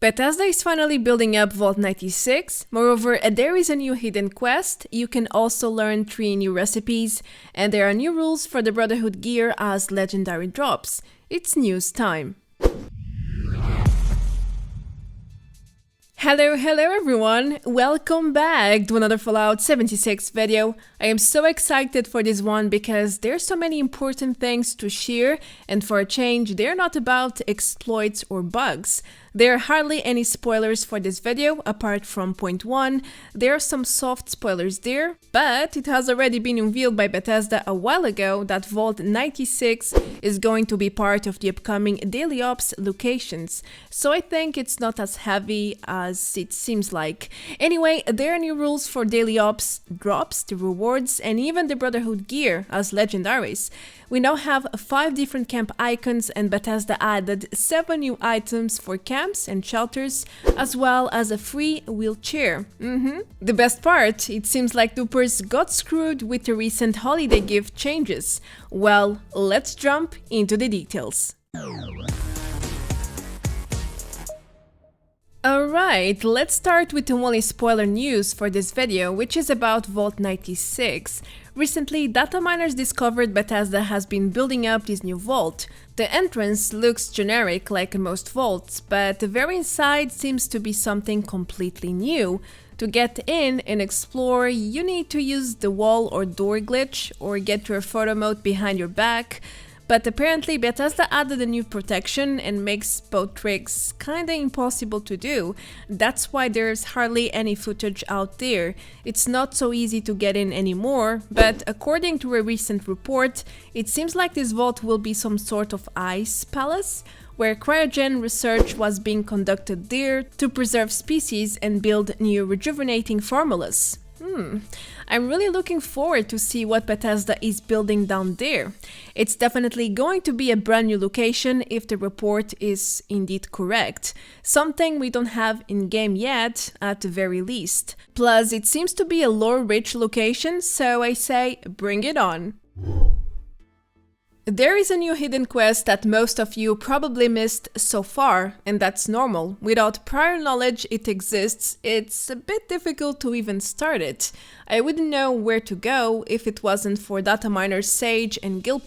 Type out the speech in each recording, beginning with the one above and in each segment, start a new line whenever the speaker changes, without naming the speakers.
Bethesda is finally building up Vault 96. Moreover, there is a new hidden quest. You can also learn 3 new recipes, and there are new rules for the Brotherhood gear as legendary drops. It's news time. Hello everyone! Welcome back to another Fallout 76 video. I am so excited for this one because there's so many important things to share, and for a change, they're not about exploits or bugs. There are hardly any spoilers for this video, apart from point 1. There are some soft spoilers there, but it has already been revealed by Bethesda a while ago that Vault 96 is going to be part of the upcoming Daily Ops locations, so I think it's not as heavy as it seems like. Anyway, there are new rules for Daily Ops, drops, the rewards, and even the Brotherhood gear as legendaries. We now have 5 different camp icons, and Bethesda added 7 new items for camps and shelters, as well as a free wheelchair. The best part, it seems like Duppers got screwed with the recent holiday gift changes. Well, let's jump into the details. Alright, let's start with the only spoiler news for this video, which is about Vault 96. Recently, data miners discovered Bethesda has been building up this new vault. The entrance looks generic like most vaults, but the very inside seems to be something completely new. To get in and explore, you need to use the wall or door glitch or get your photo mode behind your back. But apparently Bethesda added a new protection and makes both tricks kinda impossible to do. That's why there's hardly any footage out there. It's not so easy to get in anymore, but according to a recent report, it seems like this vault will be some sort of ice palace, where cryogen research was being conducted there to preserve species and build new rejuvenating formulas. I'm really looking forward to see what Bethesda is building down there. It's definitely going to be a brand new location if the report is indeed correct. Something we don't have in-game yet, at the very least. Plus, it seems to be a lore-rich location, so I say bring it on. There is a new hidden quest that most of you probably missed so far, and that's normal. Without prior knowledge it exists, it's a bit difficult to even start it. I wouldn't know where to go if it wasn't for data miners Sage and Gill.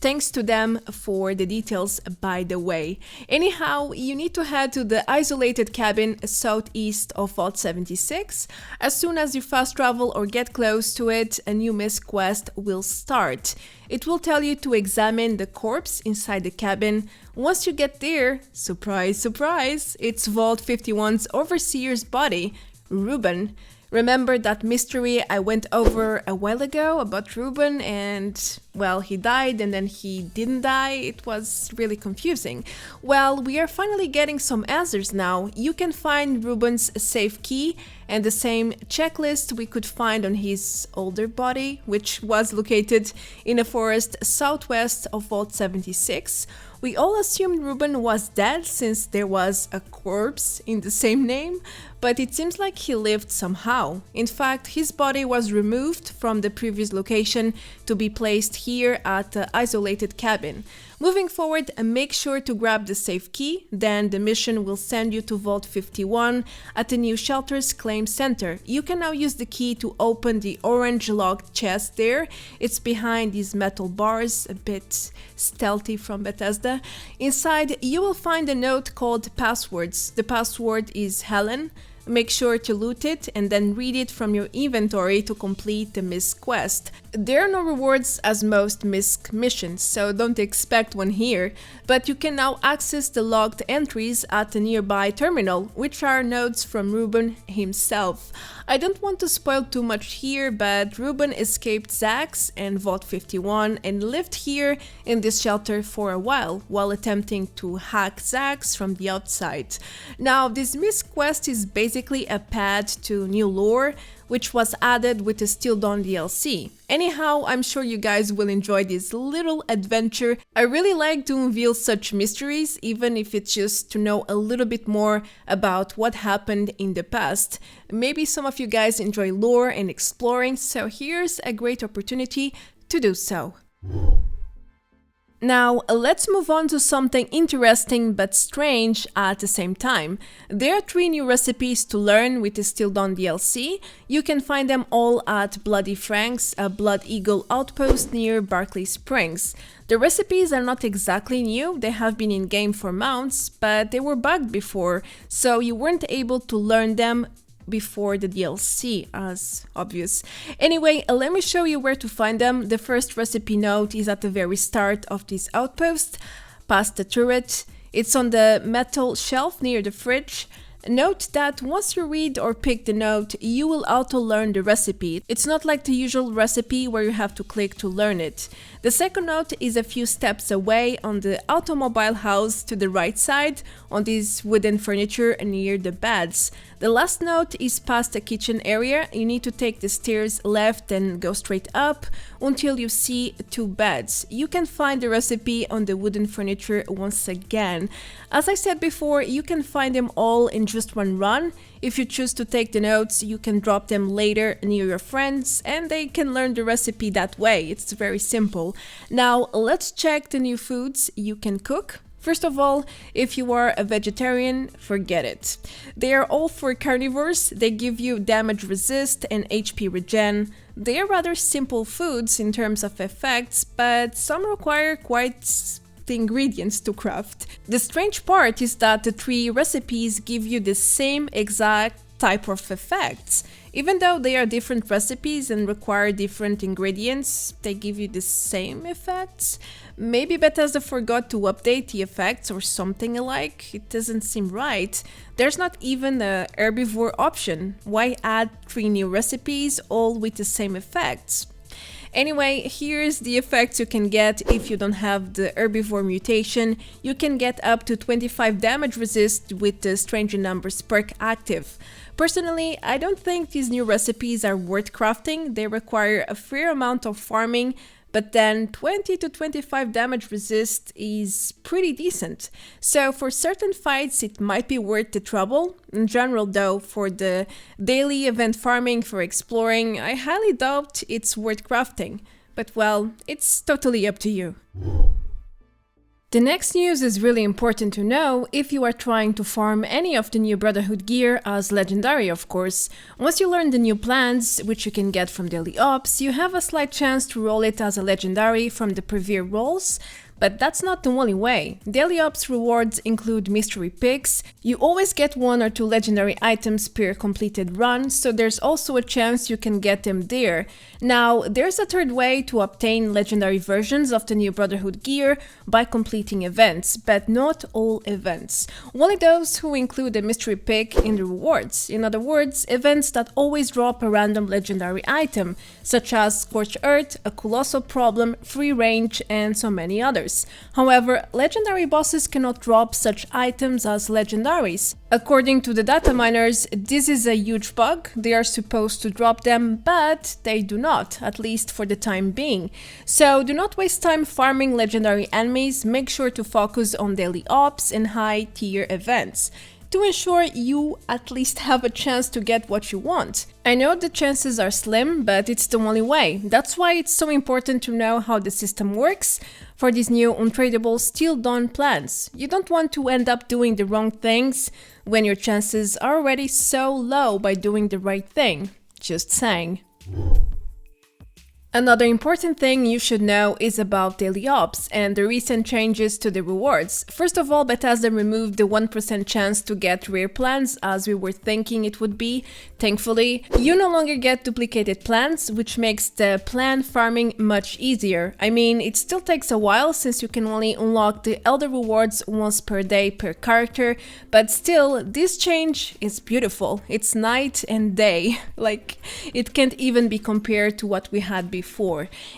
Thanks to them for the details, by the way. Anyhow, you need to head to the isolated cabin southeast of Vault 76. As soon as you fast travel or get close to it, a new Misc quest will start. It will tell you to examine the corpse inside the cabin. Once you get there, surprise, surprise, it's Vault 51's overseer's body, Reuben. Remember that mystery I went over a while ago about Reuben and, well, he died and then he didn't die? It was really confusing. Well, we are finally getting some answers now. You can find Reuben's safe key and the same checklist we could find on his older body, which was located in a forest southwest of Vault 76. We all assumed Reuben was dead since there was a corpse in the same name, but it seems like he lived somehow. In fact, his body was removed from the previous location to be placed here at the isolated cabin. Moving forward, make sure to grab the safe key, then the mission will send you to Vault 51 at the new Shelter's Claim Center. You can now use the key to open the orange locked chest there. It's behind these metal bars, a bit stealthy from Bethesda. Inside, you will find a note called Passwords. The password is Helen. Make sure to loot it and then read it from your inventory to complete the Misc quest. There are no rewards as most Misc missions, so don't expect one here, but you can now access the logged entries at a nearby terminal, which are notes from Reuben himself. I don't want to spoil too much here, but Reuben escaped Zax and Vault 51 and lived here in this shelter for a while attempting to hack Zax from the outside. Now, this Misc quest is basically a pad to new lore, which was added with the Still Dawn DLC. Anyhow, I'm sure you guys will enjoy this little adventure. I really like to unveil such mysteries, even if it's just to know a little bit more about what happened in the past. Maybe some of you guys enjoy lore and exploring, so here's a great opportunity to do so. Now, let's move on to something interesting but strange at the same time. There are 3 new recipes to learn with the Still Done DLC. You can find them all at Bloody Frank's, a Blood Eagle outpost near Barclay Springs. The recipes are not exactly new, they have been in game for months, but they were bugged before, so you weren't able to learn them before the DLC, as obvious. Anyway, let me show you where to find them. The first recipe note is at the very start of this outpost, past the turret. It's on the metal shelf near the fridge. Note that once you read or pick the note, you will auto-learn the recipe. It's not like the usual recipe where you have to click to learn it. The second note is a few steps away on the automobile house to the right side, on this wooden furniture near the beds. The last note is past the kitchen area. You need to take the stairs left and go straight up until you see 2 beds. You can find the recipe on the wooden furniture once again. As I said before, you can find them all in just one run. If you choose to take the notes, you can drop them later near your friends and they can learn the recipe that way. It's very simple. Now, let's check the new foods you can cook. First of all, if you are a vegetarian, forget it. They are all for carnivores. They give you damage resist and HP regen. They are rather simple foods in terms of effects, but some require quite the ingredients to craft. The strange part is that the 3 recipes give you the same exact type of effects. Even though they are different recipes and require different ingredients, they give you the same effects. Maybe Bethesda forgot to update the effects or something alike. It doesn't seem right. There's not even a herbivore option. Why add 3 new recipes all with the same effects? Anyway, here's the effects you can get if you don't have the herbivore mutation. You can get up to 25 damage resist with the Strange in Numbers perk active. Personally, I don't think these new recipes are worth crafting. They require a fair amount of farming, but then 20 to 25 damage resist is pretty decent. So for certain fights it might be worth the trouble. In general though, for the daily event farming for exploring, I highly doubt it's worth crafting. But well, it's totally up to you. The next news is really important to know if you are trying to farm any of the new Brotherhood gear as legendary, of course. Once you learn the new plans, which you can get from daily ops, you have a slight chance to roll it as a legendary from the previous rolls. But that's not the only way. Daily Ops rewards include mystery picks. You always get 1 or 2 legendary items per completed run, so there's also a chance you can get them there. Now, there's a third way to obtain legendary versions of the new Brotherhood gear by completing events, but not all events. Only those who include a mystery pick in the rewards. In other words, events that always drop a random legendary item, such as Scorched Earth, a Colossal Problem, Free Range, and so many others. However, legendary bosses cannot drop such items as legendaries. According to the data miners, this is a huge bug. They are supposed to drop them, but they do not, at least for the time being. So do not waste time farming legendary enemies. Make sure to focus on daily ops and high tier events to ensure you at least have a chance to get what you want. I know the chances are slim, but it's the only way. That's why it's so important to know how the system works for these new untradeable Still Done plans. You don't want to end up doing the wrong things when your chances are already so low by doing the right thing. Just saying. Another important thing you should know is about daily ops and the recent changes to the rewards. First of all, Bethesda removed the 1% chance to get rare plans as we were thinking it would be. Thankfully, you no longer get duplicated plans, which makes the plan farming much easier. I mean, it still takes a while since you can only unlock the Elder rewards once per day per character, but still, this change is beautiful. It's night and day. Like, it can't even be compared to what we had before.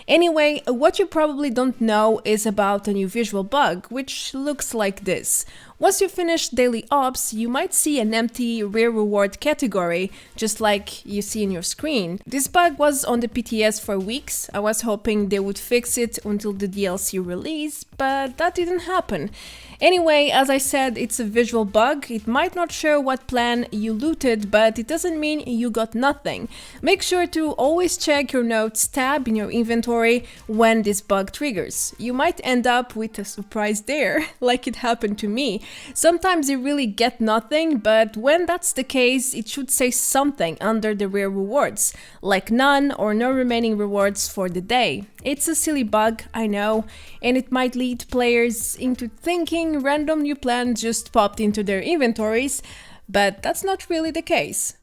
Anyway, what you probably don't know is about a new visual bug, which looks like this. Once you finish daily ops, you might see an empty rare reward category, just like you see in your screen. This bug was on the PTS for weeks. I was hoping they would fix it until the DLC release, but that didn't happen. Anyway, as I said, it's a visual bug. It might not show what plan you looted, but it doesn't mean you got nothing. Make sure to always check your notes tab in your inventory when this bug triggers. You might end up with a surprise there, like it happened to me. Sometimes you really get nothing, but when that's the case, it should say something under the rare rewards, like none or no remaining rewards for the day. It's a silly bug, I know, and it might lead players into thinking random new plans just popped into their inventories, but that's not really the case.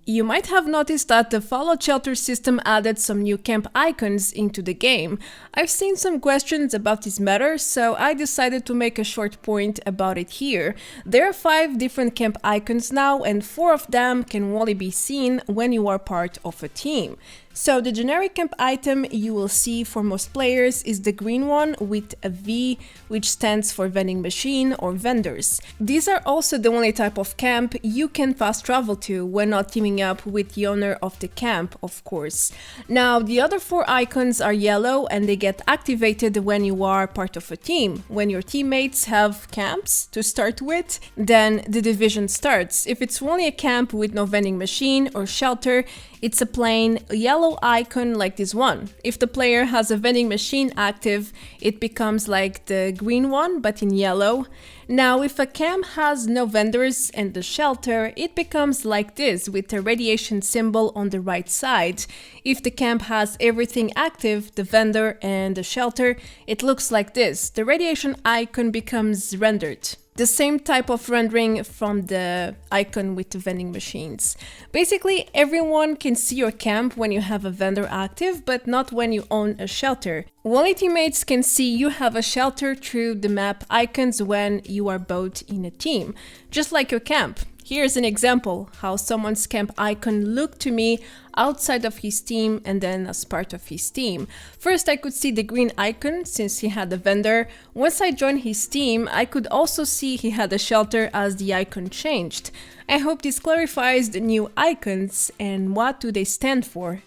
You might have noticed that the Fallout Shelter system added some new camp icons into the game. I've seen some questions about this matter, so I decided to make a short point about it here. There are 5 different camp icons now, and 4 of them can only be seen when you are part of a team. So the generic camp item you will see for most players is the green one with a V, which stands for vending machine or vendors. These are also the only type of camp you can fast travel to when not teaming up with the owner of the camp, of course. Now, the other 4 icons are yellow and they get activated when you are part of a team. When your teammates have camps to start with, then the division starts. If it's only a camp with no vending machine or shelter, it's a plain yellow icon like this one. If the player has a vending machine active, it becomes like the green one, but in yellow. Now, if a camp has no vendors and the shelter, it becomes like this with a radiation symbol on the right side. If the camp has everything active, the vendor and the shelter, it looks like this. The radiation icon becomes rendered. The same type of rendering from the icon with the vending machines. Basically, everyone can see your camp when you have a vendor active, but not when you own a shelter. Only teammates can see you have a shelter through the map icons when you are both in a team, just like your camp. Here's an example how someone's camp icon looked to me outside of his team and then as part of his team. First, I could see the green icon since he had a vendor. Once I joined his team, I could also see he had a shelter as the icon changed. I hope this clarifies the new icons and what do they stand for.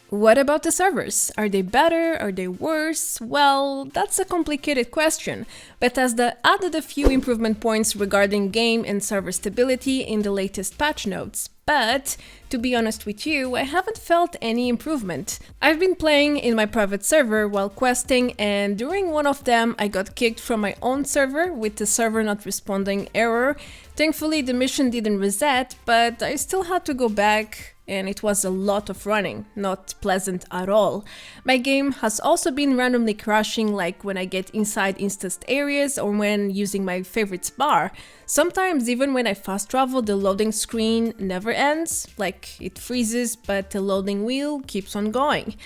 What about the servers? Are they better? Are they worse? Well, that's a complicated question. Bethesda added a few improvement points regarding game and server stability in the latest patch notes. But, to be honest with you, I haven't felt any improvement. I've been playing in my private server while questing, and during one of them I got kicked from my own server with the server not responding error. Thankfully the mission didn't reset, but I still had to go back, and it was a lot of running, not pleasant at all. My game has also been randomly crashing, like when I get inside instanced areas or when using my favorites bar. Sometimes even when I fast travel, the loading screen never ends, like it freezes but the loading wheel keeps on going.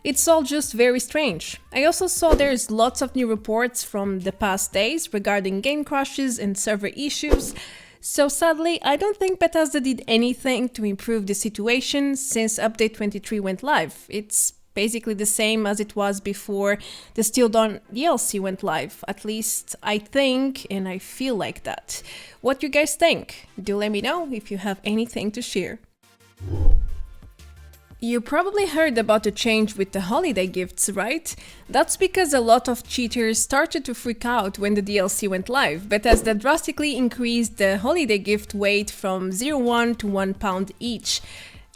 It's all just very strange. I also saw there's lots of new reports from the past days regarding game crashes and server issues. So sadly, I don't think Bethesda did anything to improve the situation since Update 23 went live. It's basically the same as it was before the Still Dawn DLC went live. At least I think and I feel like that. What you guys think? Do let me know if you have anything to share. You probably heard about the change with the holiday gifts, right? That's because a lot of cheaters started to freak out when the DLC went live. Bethesda drastically increased the holiday gift weight from 0.1 to £1 each.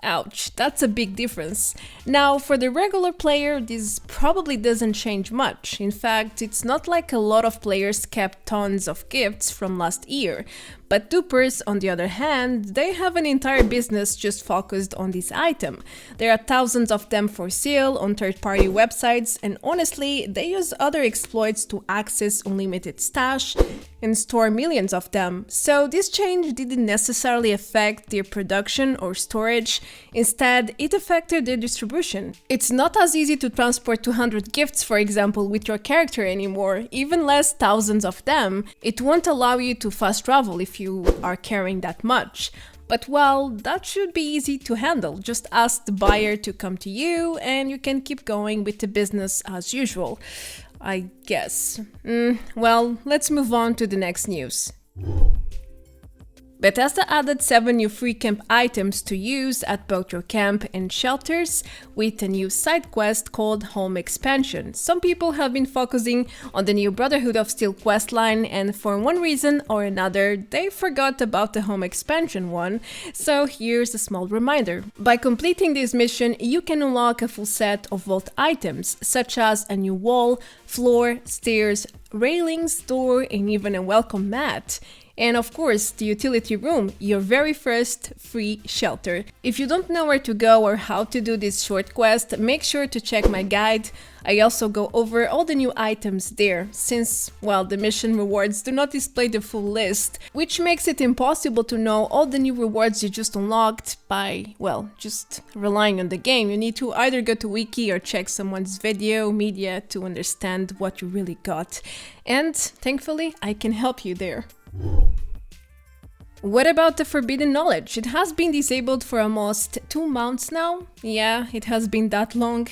Ouch, that's a big difference. Now, for the regular player, this probably doesn't change much. In fact, it's not like a lot of players kept tons of gifts from last year. But Duppers, on the other hand, they have an entire business just focused on this item. There are thousands of them for sale on third-party websites, and honestly, they use other exploits to access unlimited stash and store millions of them. So this change didn't necessarily affect their production or storage. Instead, it affected their distribution. It's not as easy to transport 200 gifts, for example, with your character anymore, even less thousands of them. It won't allow you to fast travel if you are carrying that much. But well, that should be easy to handle. Just ask the buyer to come to you and you can keep going with the business as usual. I guess. Well, let's move on to the next news. Bethesda added 7 new free camp items to use at both your camp and shelters with a new side quest called Home Expansion. Some people have been focusing on the new Brotherhood of Steel questline, and for one reason or another they forgot about the Home Expansion one, so here's a small reminder. By completing this mission you can unlock a full set of vault items such as a new wall, floor, stairs, railings, door, and even a welcome mat. And of course, the utility room, your very first free shelter. If you don't know where to go or how to do this short quest, make sure to check my guide. I also go over all the new items there, since, well, the mission rewards do not display the full list, which makes it impossible to know all the new rewards you just unlocked by, well, just relying on the game. You need to either go to wiki or check someone's video, media to understand what you really got. And thankfully, I can help you there. What about the forbidden knowledge? It has been disabled for almost 2 months now. Yeah, it has been that long.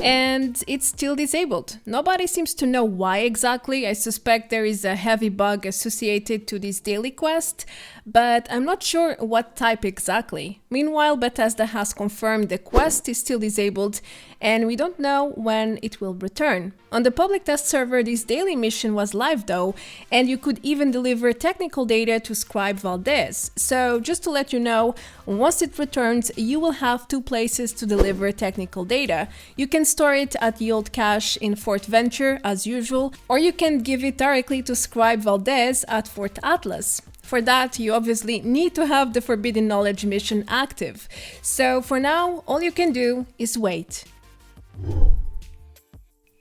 And it's still disabled. Nobody seems to know why exactly. I suspect there is a heavy bug associated to this daily quest, but I'm not sure what type exactly. Meanwhile, Bethesda has confirmed the quest is still disabled and we don't know when it will return. On the public test server, this daily mission was live though, and you could even deliver technical data to Scribe Valdez. So just to let you know, once it returns, you will have 2 places to deliver technical data. You can store it at the old cache in Fort Venture as usual, or you can give it directly to Scribe Valdez at Fort Atlas. For that, you obviously need to have the Forbidden Knowledge mission active. So for now, all you can do is wait.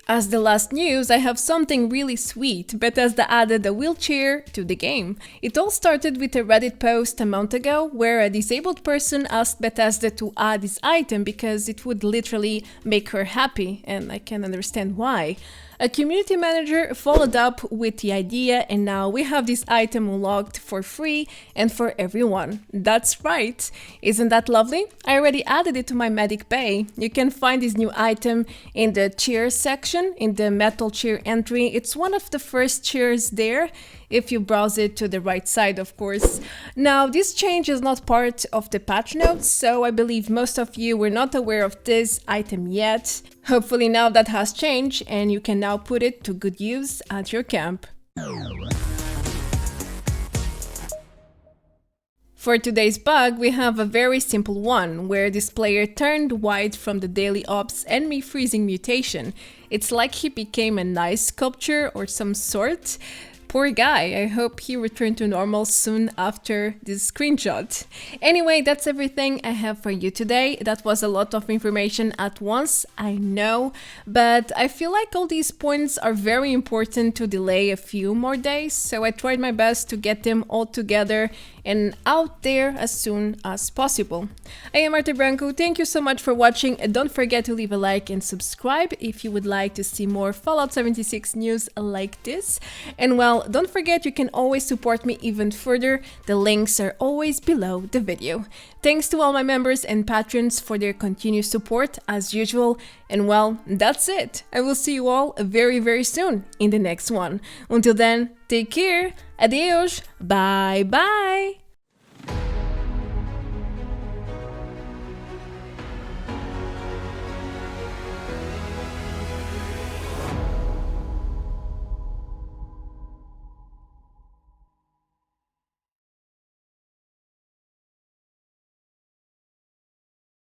As the last news, I have something really sweet. Bethesda added a wheelchair to the game. It all started with a Reddit post a month ago where a disabled person asked Bethesda to add this item because it would literally make her happy, and I can understand why. A community manager followed up with the idea, and now we have this item unlocked for free and for everyone. That's right! Isn't that lovely? I already added it to my medic bay. You can find this new item in the chairs section, in the metal chair entry. It's one of the first chairs there, if you browse it to the right side, of course. Now, this change is not part of the patch notes, so I believe most of you were not aware of this item yet. Hopefully now that has changed and you can now put it to good use at your camp. For today's bug, we have a very simple one, where this player turned white from the daily ops enemy freezing mutation. It's like he became a nice sculpture or some sort. Poor guy, I hope he returned to normal soon after this screenshot. Anyway, that's everything I have for you today. That was a lot of information at once, I know, but I feel like all these points are very important to delay a few more days, so I tried my best to get them all together and out there as soon as possible. I am Marta Branco, thank you so much for watching, and don't forget to leave a like and subscribe if you would like to see more Fallout 76 news like this. And well, don't forget you can always support me even further, the links are always below the video. Thanks to all my members and patrons for their continued support as usual, and well, that's it. I will see you all very soon in the next one. Until then, take care, adeus, bye bye!